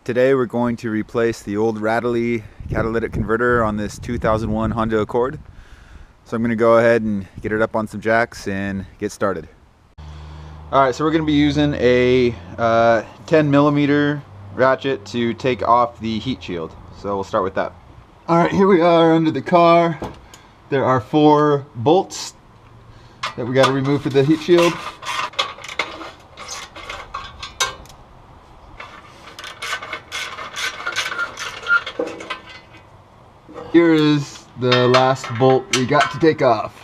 Today we're going to replace the old rattly catalytic converter on this 2001 Honda Accord. So I'm going to go ahead and get it up on some jacks and get started. Alright, so we're going to be using a 10mm ratchet to take off the heat shield. So we'll start with that. Alright, here we are under the car. There are 4 bolts that we got to remove for the heat shield. Here is the last bolt we got to take off.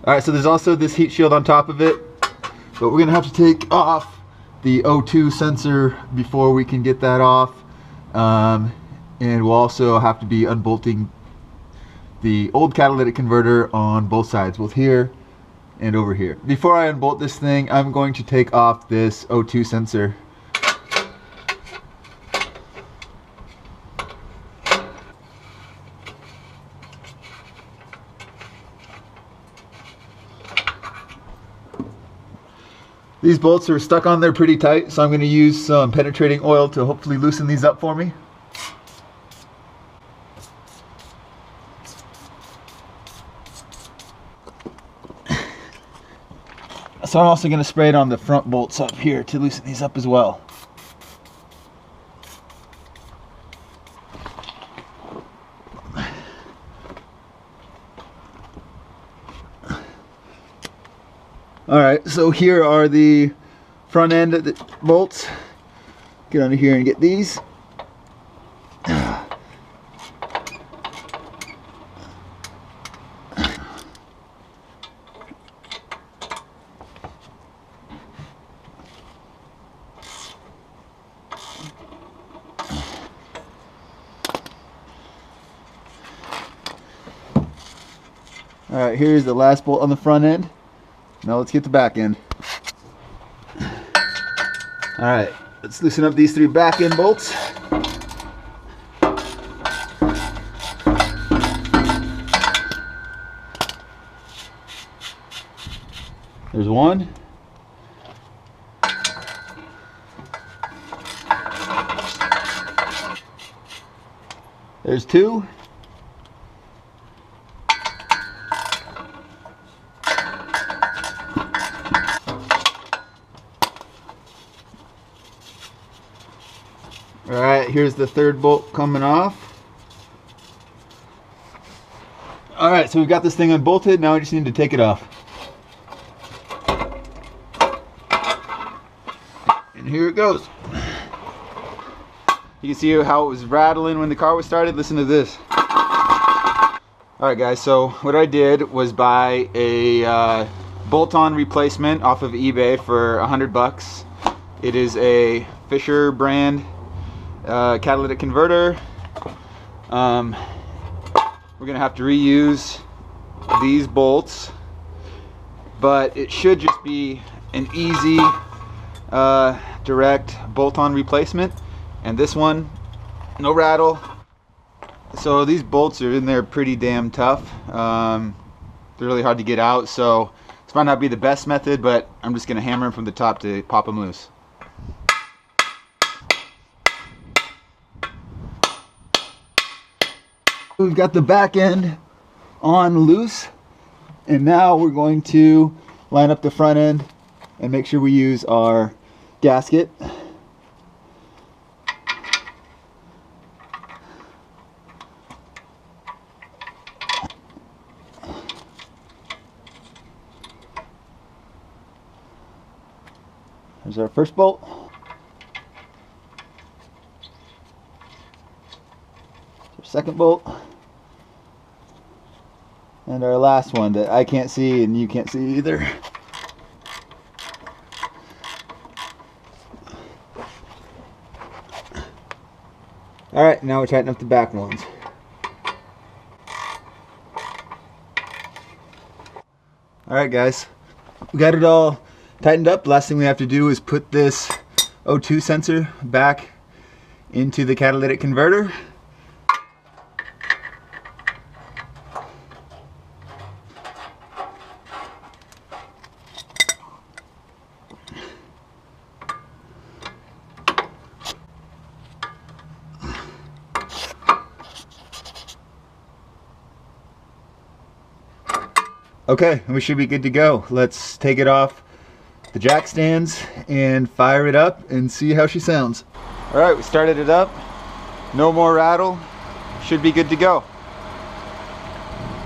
Alright, so there's also this heat shield on top of it, but we're going to have to take off the O2 sensor before we can get that off. And we'll also have to be unbolting the old catalytic converter on both sides, both here and over here. Before I unbolt this thing, I'm going to take off this O2 sensor. These bolts are stuck on there pretty tight, so I'm going to use some penetrating oil to hopefully loosen these up for me. So I'm also going to spray it on the front bolts up here to loosen these up as well. Alright, so here are the front end of the bolts. Get under here and get these. Alright, here's the last bolt on the front end. Now let's get the back end. Alright, let's loosen up these 3 back end bolts. There's one. There's 2. Alright, here's the 3rd bolt coming off. Alright, so we've got this thing unbolted, now we just need to take it off. And here it goes. You can see how it was rattling when the car was started. Listen to this. Alright guys, so what I did was buy a bolt-on replacement off of eBay for $100. It is a Fisher brand catalytic converter. We're gonna have to reuse these bolts, but it should just be an easy direct bolt-on replacement. And this one, no rattle. So these bolts are in there pretty damn tough. They're really hard to get out, so this might not be the best method, but I'm just gonna hammer them from the top to pop them loose. We've got the back end on loose, and now we're going to line up the front end and make sure we use our gasket. There's our first bolt. There's our second bolt. And our last one that I can't see and you can't see either. Alright, now we're tightening up the back ones. Alright guys, we got it all tightened up. Last thing we have to do is put this O2 sensor back into the catalytic converter. Okay, we should be good to go. Let's take it off the jack stands and fire it up and see how she sounds. All right, we started it up. No more rattle. Should be good to go.